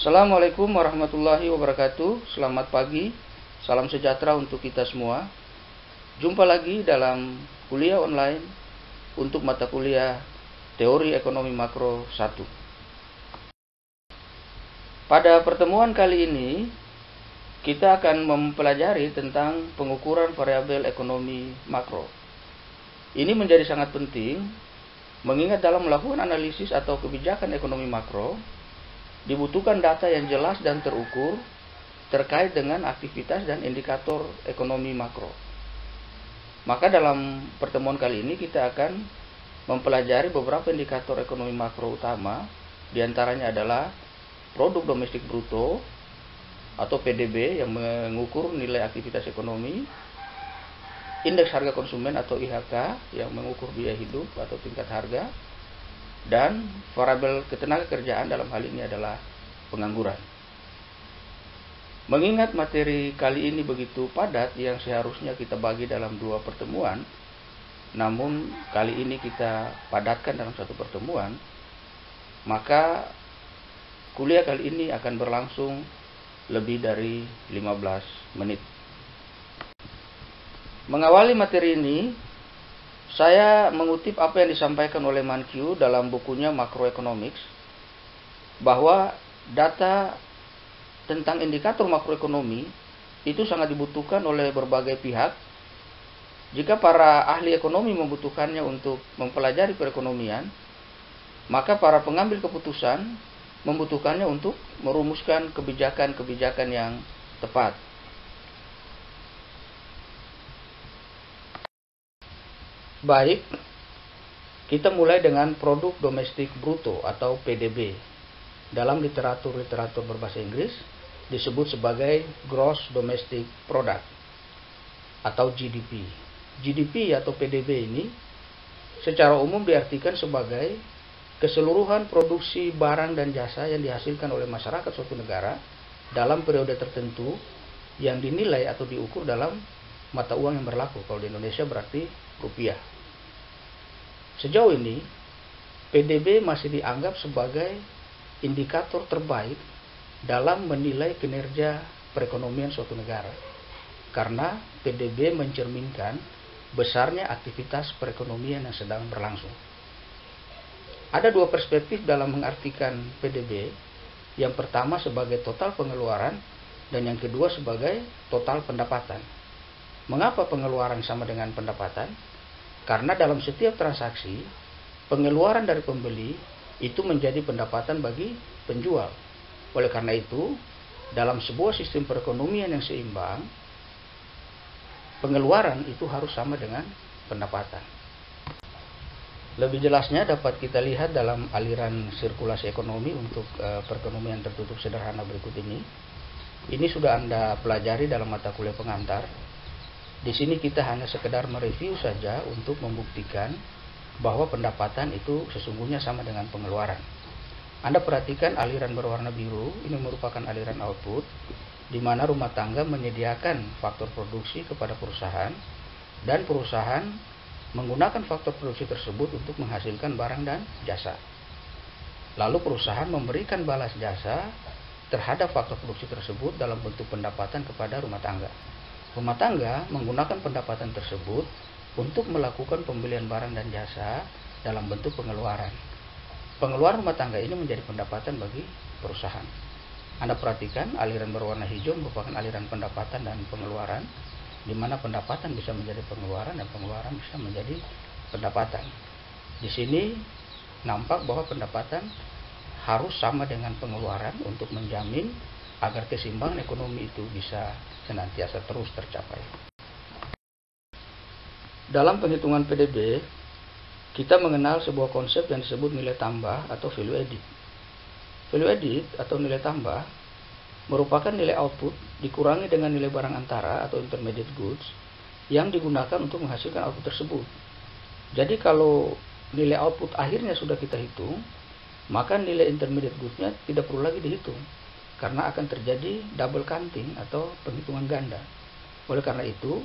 Assalamualaikum warahmatullahi wabarakatuh. Selamat pagi, salam sejahtera untuk kita semua. Jumpa lagi dalam kuliah online untuk mata kuliah Teori Ekonomi Makro 1. Pada pertemuan kali ini, kita akan mempelajari tentang pengukuran variabel ekonomi makro. Ini menjadi sangat penting, mengingat dalam melakukan analisis atau kebijakan ekonomi makro, dibutuhkan data yang jelas dan terukur terkait dengan aktivitas dan indikator ekonomi makro. Maka dalam pertemuan kali ini kita akan mempelajari beberapa indikator ekonomi makro utama, diantaranya adalah produk domestik bruto atau PDB yang mengukur nilai aktivitas ekonomi, indeks harga konsumen atau IHK yang mengukur biaya hidup atau tingkat harga, dan variabel ketenagakerjaan dalam hal ini adalah pengangguran. Mengingat materi kali ini begitu padat yang seharusnya kita bagi dalam 2 pertemuan, namun kali ini kita padatkan dalam 1 pertemuan, maka kuliah kali ini akan berlangsung lebih dari 15 menit. Mengawali materi ini, saya mengutip apa yang disampaikan oleh Mankiw dalam bukunya Macroeconomics, bahwa data tentang indikator makroekonomi itu sangat dibutuhkan oleh berbagai pihak. Jika para ahli ekonomi membutuhkannya untuk mempelajari perekonomian, maka para pengambil keputusan membutuhkannya untuk merumuskan kebijakan-kebijakan yang tepat. Baik, kita mulai dengan produk domestik bruto atau PDB. Dalam literatur berbahasa Inggris disebut sebagai Gross Domestic Product atau GDP. GDP atau PDB ini secara umum diartikan sebagai keseluruhan produksi barang dan jasa yang dihasilkan oleh masyarakat suatu negara dalam periode tertentu yang dinilai atau diukur dalam mata uang yang berlaku. Kalau di Indonesia berarti rupiah. Sejauh ini, PDB masih dianggap sebagai indikator terbaik dalam menilai kinerja perekonomian suatu negara, karena PDB mencerminkan besarnya aktivitas perekonomian yang sedang berlangsung. Ada 2 perspektif dalam mengartikan PDB. Yang pertama sebagai total pengeluaran dan yang kedua sebagai total pendapatan. Mengapa pengeluaran sama dengan pendapatan? Karena dalam setiap transaksi, pengeluaran dari pembeli itu menjadi pendapatan bagi penjual. Oleh karena itu, dalam sebuah sistem perekonomian yang seimbang, pengeluaran itu harus sama dengan pendapatan. Lebih jelasnya dapat kita lihat dalam aliran sirkulasi ekonomi untuk perekonomian tertutup sederhana berikut ini. Ini sudah Anda pelajari dalam mata kuliah pengantar. Di sini kita hanya sekedar mereview saja untuk membuktikan bahwa pendapatan itu sesungguhnya sama dengan pengeluaran. Anda perhatikan aliran berwarna biru, ini merupakan aliran output, di mana rumah tangga menyediakan faktor produksi kepada perusahaan, dan perusahaan menggunakan faktor produksi tersebut untuk menghasilkan barang dan jasa. Lalu perusahaan memberikan balas jasa terhadap faktor produksi tersebut dalam bentuk pendapatan kepada rumah tangga. Rumah tangga menggunakan pendapatan tersebut untuk melakukan pembelian barang dan jasa dalam bentuk pengeluaran. Pengeluaran rumah tangga ini menjadi pendapatan bagi perusahaan. Anda perhatikan aliran berwarna hijau merupakan aliran pendapatan dan pengeluaran, di mana pendapatan bisa menjadi pengeluaran dan pengeluaran bisa menjadi pendapatan. Di sini nampak bahwa pendapatan harus sama dengan pengeluaran untuk menjamin agar keseimbangan ekonomi itu bisa senantiasa terus tercapai. Dalam penghitungan PDB, kita mengenal sebuah konsep yang disebut nilai tambah atau value added. Value added atau nilai tambah merupakan nilai output dikurangi dengan nilai barang antara atau intermediate goods yang digunakan untuk menghasilkan output tersebut. Jadi kalau nilai output akhirnya sudah kita hitung, maka nilai intermediate goods-nya tidak perlu lagi dihitung, karena akan terjadi double counting atau penghitungan ganda. Oleh karena itu,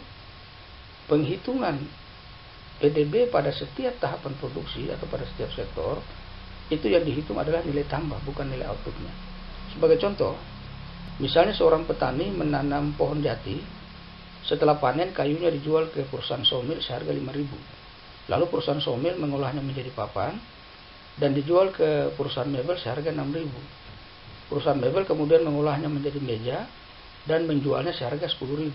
penghitungan PDB pada setiap tahapan produksi atau pada setiap sektor, itu yang dihitung adalah nilai tambah, bukan nilai outputnya. Sebagai contoh, misalnya seorang petani menanam pohon jati, setelah panen kayunya dijual ke perusahaan sawmill seharga 5.000. Lalu perusahaan sawmill mengolahnya menjadi papan dan dijual ke perusahaan mebel seharga 6.000. Perusahaan mebel kemudian mengolahnya menjadi meja dan menjualnya seharga 10.000.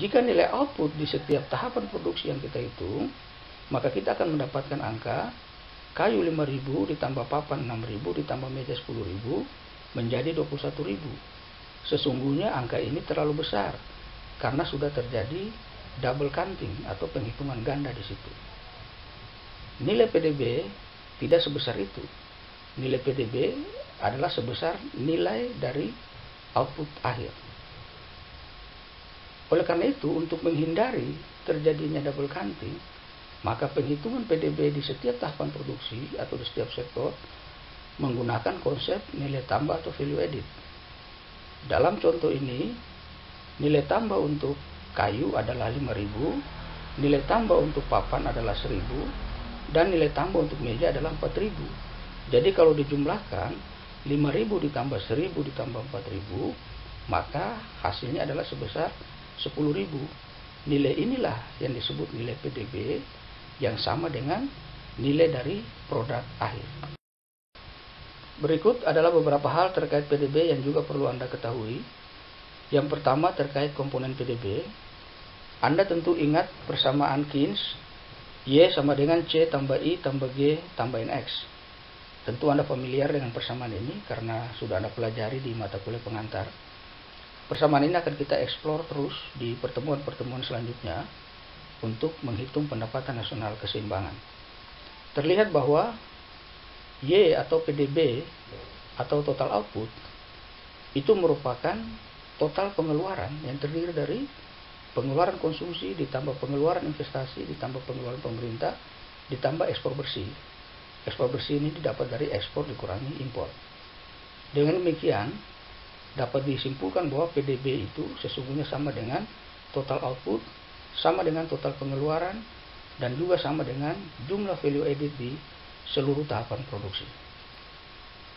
Jika nilai output di setiap tahapan produksi yang kita hitung, maka kita akan mendapatkan angka kayu 5.000 ditambah papan 6.000 ditambah meja 10.000 menjadi 21.000. Sesungguhnya angka ini terlalu besar karena sudah terjadi double counting atau penghitungan ganda di situ. Nilai PDB tidak sebesar itu. Nilai PDB adalah sebesar nilai dari output akhir. Oleh karena itu, untuk menghindari terjadinya double counting, maka penghitungan PDB di setiap tahapan produksi atau di setiap sektor menggunakan konsep nilai tambah atau value added. Dalam contoh ini, nilai tambah untuk kayu adalah 5.000, nilai tambah untuk papan adalah 1.000, dan nilai tambah untuk meja adalah 4.000. Jadi kalau dijumlahkan 5.000 ditambah 1.000 ditambah 4.000, maka hasilnya adalah sebesar 10.000. Nilai inilah yang disebut nilai PDB yang sama dengan nilai dari produk akhir. Berikut adalah beberapa hal terkait PDB yang juga perlu Anda ketahui. Yang pertama terkait komponen PDB. Anda tentu ingat persamaan Keynes, Y sama dengan C tambah I tambah G tambah NX. Tentu Anda familiar dengan persamaan ini karena sudah Anda pelajari di mata kuliah pengantar. Persamaan ini akan kita eksplor terus di pertemuan-pertemuan selanjutnya untuk menghitung pendapatan nasional keseimbangan. Terlihat bahwa Y atau PDB atau total output itu merupakan total pengeluaran yang terdiri dari pengeluaran konsumsi ditambah pengeluaran investasi ditambah pengeluaran pemerintah ditambah ekspor bersih. Ekspor bersih ini didapat dari ekspor dikurangi impor. Dengan demikian dapat disimpulkan bahwa PDB itu sesungguhnya sama dengan total output, sama dengan total pengeluaran, dan juga sama dengan jumlah value added di seluruh tahapan produksi.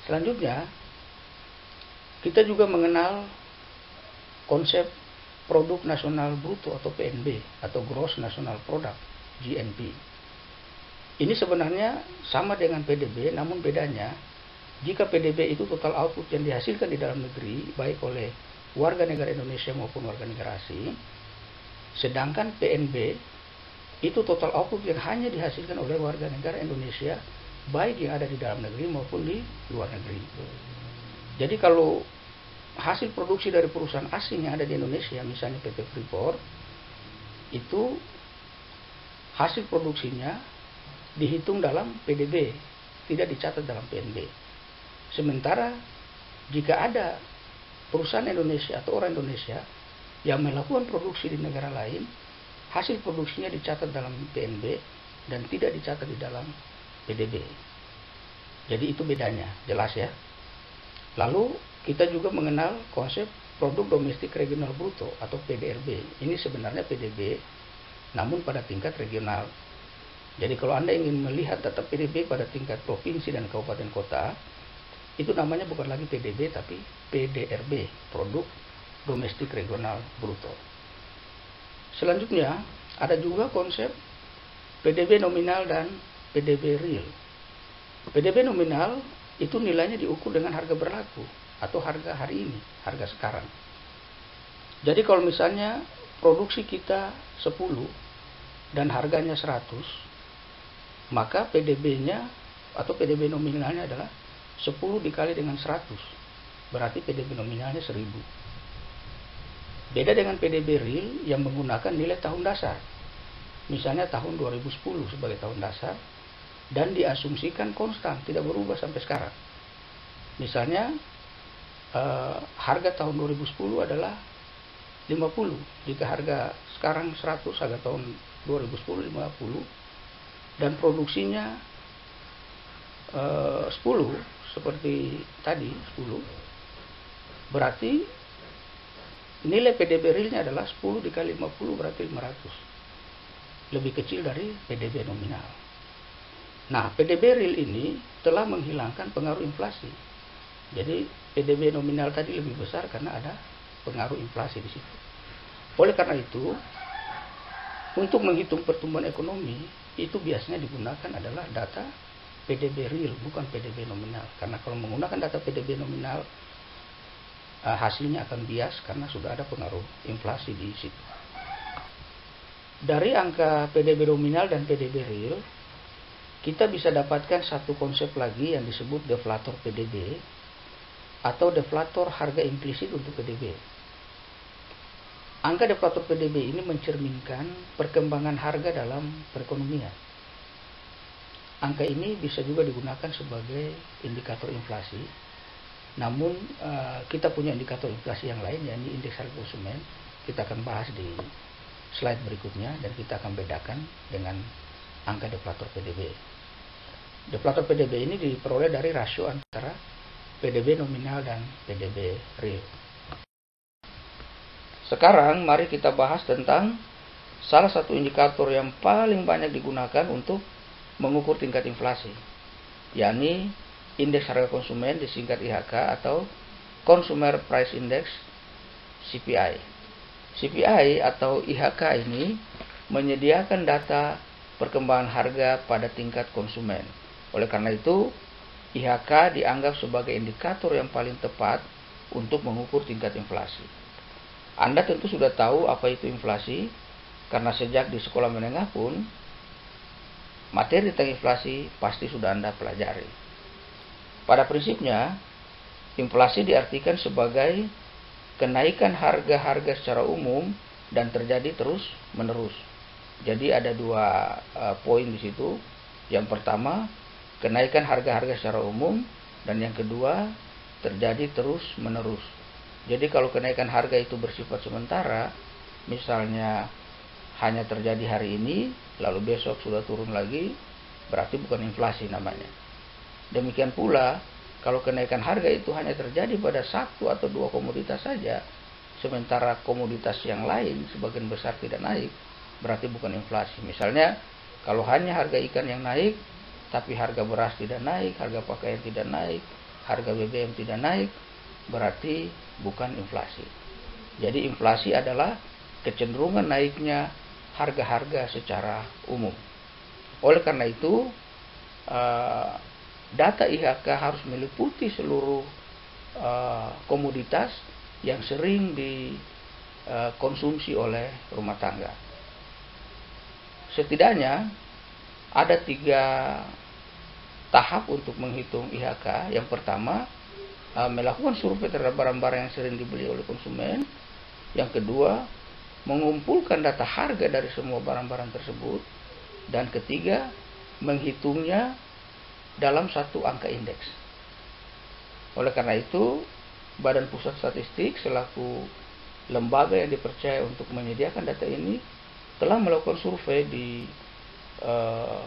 Selanjutnya, kita juga mengenal konsep produk nasional bruto atau PNB atau gross national product GNP. Ini sebenarnya sama dengan PDB, namun bedanya jika PDB itu total output yang dihasilkan di dalam negeri baik oleh warga negara Indonesia maupun warga negara asing, sedangkan PNB itu total output yang hanya dihasilkan oleh warga negara Indonesia baik yang ada di dalam negeri maupun di luar negeri. Jadi kalau hasil produksi dari perusahaan asing yang ada di Indonesia, misalnya PT Freeport, itu hasil produksinya dihitung dalam PDB, tidak dicatat dalam PNB. Sementara jika ada perusahaan Indonesia atau orang Indonesia yang melakukan produksi di negara lain, hasil produksinya dicatat dalam PNB dan tidak dicatat di dalam PDB. Jadi itu bedanya, jelas ya. Lalu kita juga mengenal konsep produk domestik regional bruto atau PDRB. Ini sebenarnya PDB namun pada tingkat regional. Jadi kalau Anda ingin melihat data PDB pada tingkat provinsi dan kabupaten kota, itu namanya bukan lagi PDB tapi PDRB, produk domestik regional bruto. Selanjutnya ada juga konsep PDB nominal dan PDB real. PDB nominal itu nilainya diukur dengan harga berlaku atau harga hari ini, harga sekarang. Jadi kalau misalnya produksi kita 10 dan harganya 100, maka PDB-nya atau PDB nominalnya adalah 10 dikali dengan 100. Berarti PDB nominalnya 1000. Beda dengan PDB real yang menggunakan nilai tahun dasar. Misalnya tahun 2010 sebagai tahun dasar dan diasumsikan konstan, tidak berubah sampai sekarang. Misalnya harga tahun 2010 adalah 50. Jika harga sekarang 100, harga tahun 2010 50 dan produksinya 10 seperti tadi 10, berarti nilai PDB realnya adalah 10 dikali 50 berarti 500. Lebih kecil dari PDB nominal. Nah, PDB real ini telah menghilangkan pengaruh inflasi. Jadi PDB nominal tadi lebih besar karena ada pengaruh inflasi di situ. Oleh karena itu, untuk menghitung pertumbuhan ekonomi itu biasanya digunakan adalah data PDB real, bukan PDB nominal. Karena kalau menggunakan data PDB nominal, hasilnya akan bias karena sudah ada pengaruh inflasi di situ. Dari angka PDB nominal dan PDB real, kita bisa dapatkan satu konsep lagi yang disebut deflator PDB atau deflator harga implisit untuk PDB. Angka deflator PDB ini mencerminkan perkembangan harga dalam perekonomian. Angka ini bisa juga digunakan sebagai indikator inflasi. Namun kita punya indikator inflasi yang lain, yakni indeks harga konsumen. Kita akan bahas di slide berikutnya dan kita akan bedakan dengan angka deflator PDB. Deflator PDB ini diperoleh dari rasio antara PDB nominal dan PDB real. Sekarang mari kita bahas tentang salah satu indikator yang paling banyak digunakan untuk mengukur tingkat inflasi, yakni indeks harga konsumen disingkat IHK atau Consumer Price Index CPI. CPI atau IHK ini menyediakan data perkembangan harga pada tingkat konsumen. Oleh karena itu, IHK dianggap sebagai indikator yang paling tepat untuk mengukur tingkat inflasi. Anda tentu sudah tahu apa itu inflasi, karena sejak di sekolah menengah pun, materi tentang inflasi pasti sudah Anda pelajari. Pada prinsipnya, inflasi diartikan sebagai kenaikan harga-harga secara umum dan terjadi terus-menerus. Jadi ada dua poin di situ. Yang pertama, kenaikan harga-harga secara umum, dan yang kedua, terjadi terus-menerus. Jadi kalau kenaikan harga itu bersifat sementara, misalnya hanya terjadi hari ini, lalu besok sudah turun lagi, berarti bukan inflasi namanya. Demikian pula, kalau kenaikan harga itu hanya terjadi pada satu atau dua komoditas saja, sementara komoditas yang lain sebagian besar tidak naik, berarti bukan inflasi. Misalnya, kalau hanya harga ikan yang naik, tapi harga beras tidak naik, harga pakaian tidak naik, harga BBM tidak naik, berarti bukan inflasi. Jadi inflasi adalah kecenderungan naiknya harga-harga secara umum. Oleh karena itu, data IHK harus meliputi seluruh komoditas yang sering dikonsumsi oleh rumah tangga. Setidaknya ada 3 tahap untuk menghitung IHK. Yang pertama, melakukan survei terhadap barang-barang yang sering dibeli oleh konsumen. Yang kedua, mengumpulkan data harga dari semua barang-barang tersebut. Dan ketiga, menghitungnya dalam satu angka indeks. Oleh karena itu, Badan Pusat Statistik selaku lembaga yang dipercaya untuk menyediakan data ini telah melakukan survei di 34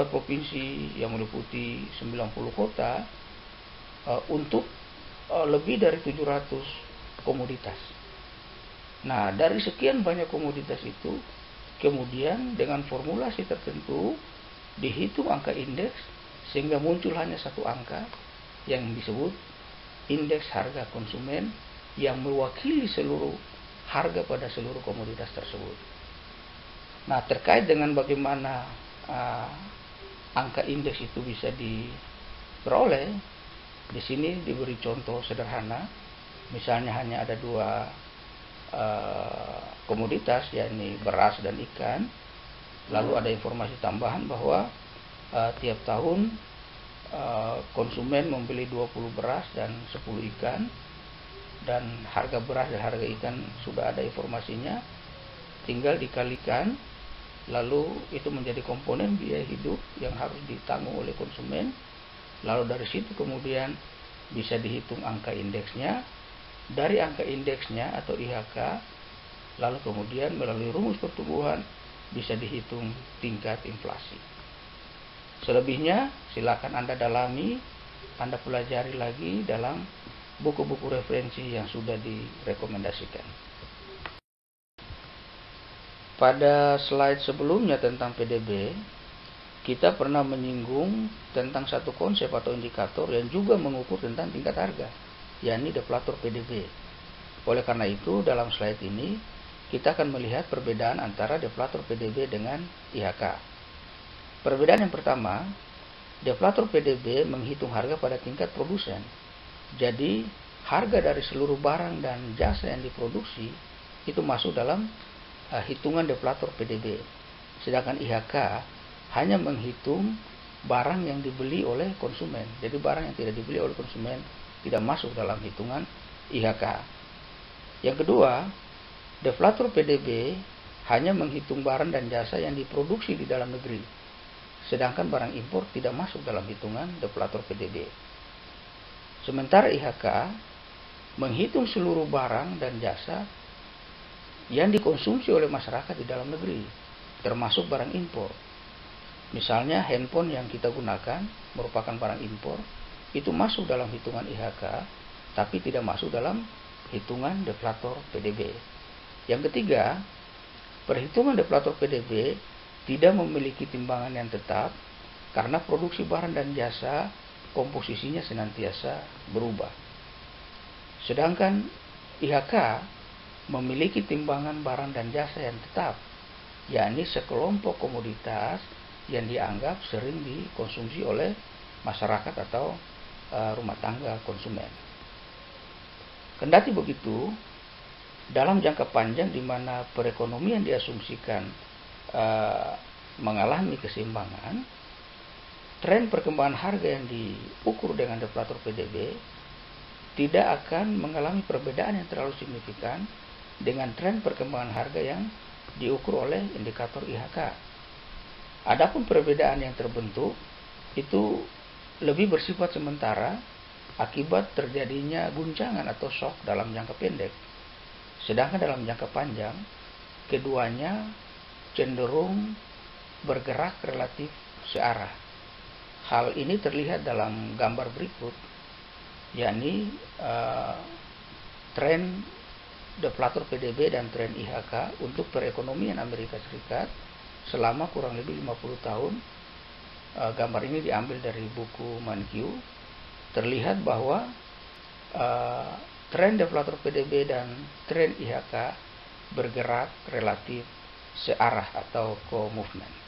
provinsi yang meliputi 90 kota untuk lebih dari 700 komoditas. Nah, dari sekian banyak komoditas itu, kemudian dengan formulasi tertentu dihitung angka indeks sehingga muncul hanya satu angka yang disebut indeks harga konsumen yang mewakili seluruh harga pada seluruh komoditas tersebut. Nah, terkait dengan bagaimana angka indeks itu bisa diperoleh, di sini diberi contoh sederhana. Misalnya hanya ada 2 komoditas, yakni beras dan ikan. Lalu ada informasi tambahan bahwa tiap tahun konsumen membeli 20 beras dan 10 ikan, dan harga beras dan harga ikan sudah ada informasinya, tinggal dikalikan, lalu itu menjadi komponen biaya hidup yang harus ditanggung oleh konsumen. Lalu dari situ kemudian bisa dihitung angka indeksnya. Dari angka indeksnya atau IHK, lalu kemudian melalui rumus pertumbuhan bisa dihitung tingkat inflasi. Selebihnya silakan Anda dalami, Anda pelajari lagi dalam buku-buku referensi yang sudah direkomendasikan. Pada slide sebelumnya tentang PDB, kita pernah menyinggung tentang satu konsep atau indikator yang juga mengukur tentang tingkat harga, yakni deflator PDB. Oleh karena itu, dalam slide ini kita akan melihat perbedaan antara deflator PDB dengan IHK. Perbedaan yang pertama, deflator PDB menghitung harga pada tingkat produsen. Jadi, harga dari seluruh barang dan jasa yang diproduksi itu masuk dalam hitungan deflator PDB. Sedangkan IHK hanya menghitung barang yang dibeli oleh konsumen. Jadi barang yang tidak dibeli oleh konsumen tidak masuk dalam hitungan IHK. Yang kedua, deflator PDB hanya menghitung barang dan jasa yang diproduksi di dalam negeri. Sedangkan barang impor tidak masuk dalam hitungan deflator PDB. Sementara IHK menghitung seluruh barang dan jasa yang dikonsumsi oleh masyarakat di dalam negeri, termasuk barang impor. Misalnya handphone yang kita gunakan merupakan barang impor, itu masuk dalam hitungan IHK, tapi tidak masuk dalam hitungan deflator PDB. Yang ketiga, perhitungan deflator PDB tidak memiliki timbangan yang tetap karena produksi barang dan jasa komposisinya senantiasa berubah. Sedangkan IHK memiliki timbangan barang dan jasa yang tetap, yakni sekelompok komoditas yang dianggap sering dikonsumsi oleh masyarakat atau rumah tangga konsumen. Kendati begitu, dalam jangka panjang di mana perekonomian diasumsikan mengalami keseimbangan, tren perkembangan harga yang diukur dengan deflator PDB tidak akan mengalami perbedaan yang terlalu signifikan dengan tren perkembangan harga yang diukur oleh indikator IHK. Adapun perbedaan yang terbentuk itu lebih bersifat sementara akibat terjadinya guncangan atau shock dalam jangka pendek. Sedangkan dalam jangka panjang, keduanya cenderung bergerak relatif searah. Hal ini terlihat dalam gambar berikut, yakni tren deflator PDB dan tren IHK untuk perekonomian Amerika Serikat selama kurang lebih 50 tahun. Gambar ini diambil dari buku Mankiw. Terlihat bahwa tren deflator PDB dan tren IHK bergerak relatif searah atau co-movement.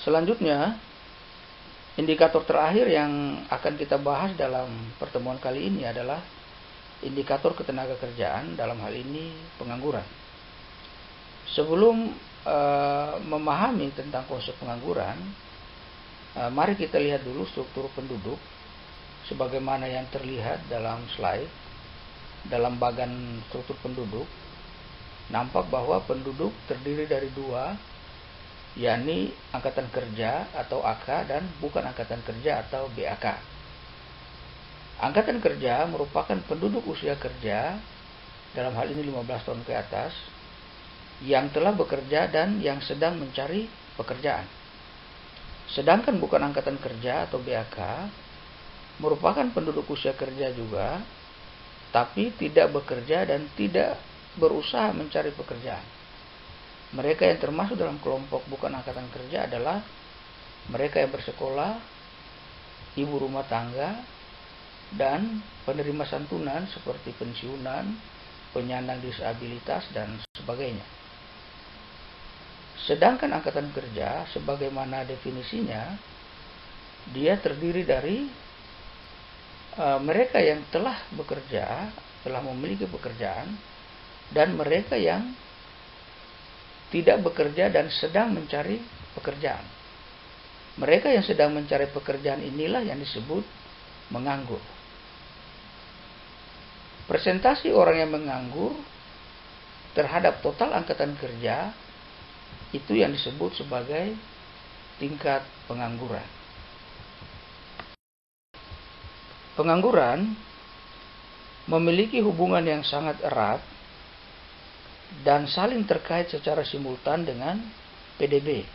Selanjutnya, indikator terakhir yang akan kita bahas dalam pertemuan kali ini adalah indikator ketenaga kerjaan, dalam hal ini pengangguran. Sebelum memahami tentang konsep pengangguran, mari kita lihat dulu struktur penduduk sebagaimana yang terlihat dalam slide. Dalam bagan struktur penduduk, nampak bahwa penduduk terdiri dari dua, yakni angkatan kerja atau AK dan bukan angkatan kerja atau BAK. Angkatan kerja merupakan penduduk usia kerja, dalam hal ini 15 tahun ke atas, yang telah bekerja dan yang sedang mencari pekerjaan. Sedangkan bukan angkatan kerja atau BAK merupakan penduduk usia kerja juga, tapi tidak bekerja dan tidak berusaha mencari pekerjaan. Mereka yang termasuk dalam kelompok bukan angkatan kerja adalah mereka yang bersekolah, ibu rumah tangga, dan penerima santunan seperti pensiunan, penyandang disabilitas, dan sebagainya. Sedangkan angkatan kerja, sebagaimana definisinya, dia terdiri dari mereka yang telah bekerja, telah memiliki pekerjaan, dan mereka yang tidak bekerja dan sedang mencari pekerjaan. Mereka yang sedang mencari pekerjaan inilah yang disebut menganggur. Persentase orang yang menganggur terhadap total angkatan kerja itu yang disebut sebagai tingkat pengangguran. Pengangguran memiliki hubungan yang sangat erat dan saling terkait secara simultan dengan PDB.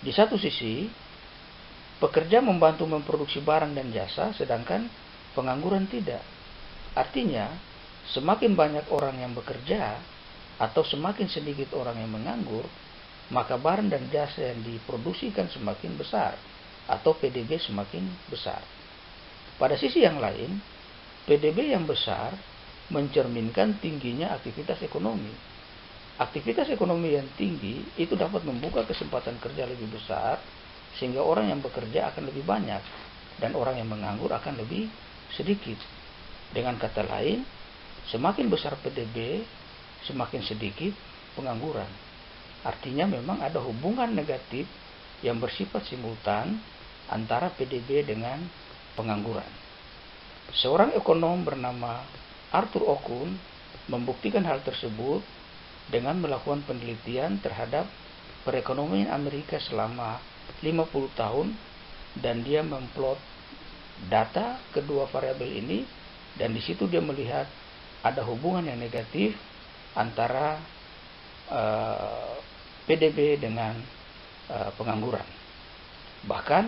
Di satu sisi, pekerja membantu memproduksi barang dan jasa, sedangkan pengangguran tidak. Artinya, semakin banyak orang yang bekerja atau semakin sedikit orang yang menganggur, maka barang dan jasa yang diproduksikan semakin besar atau PDB semakin besar. Pada sisi yang lain, PDB yang besar mencerminkan tingginya aktivitas ekonomi. Aktivitas ekonomi yang tinggi itu dapat membuka kesempatan kerja lebih besar, sehingga orang yang bekerja akan lebih banyak dan orang yang menganggur akan lebih sedikit. Dengan kata lain, semakin besar PDB, semakin sedikit pengangguran. Artinya memang ada hubungan negatif yang bersifat simultan antara PDB dengan pengangguran. Seorang ekonom bernama Arthur Okun membuktikan hal tersebut dengan melakukan penelitian terhadap perekonomian Amerika selama 50 tahun, dan dia memplot data kedua variabel ini, dan di situ dia melihat ada hubungan yang negatif antara PDB dengan pengangguran. Bahkan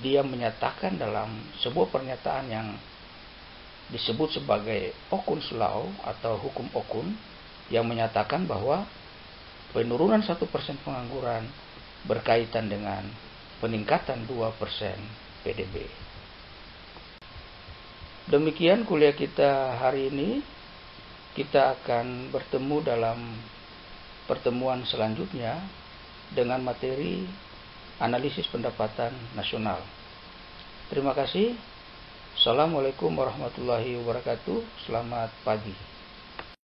dia menyatakan dalam sebuah pernyataan yang disebut sebagai Okun's Law atau hukum Okun, yang menyatakan bahwa penurunan 1% pengangguran berkaitan dengan peningkatan 2% PDB. Demikian kuliah kita hari ini. Kita akan bertemu dalam pertemuan selanjutnya dengan materi analisis pendapatan nasional. Terima kasih. Assalamualaikum warahmatullahi wabarakatuh. Selamat pagi.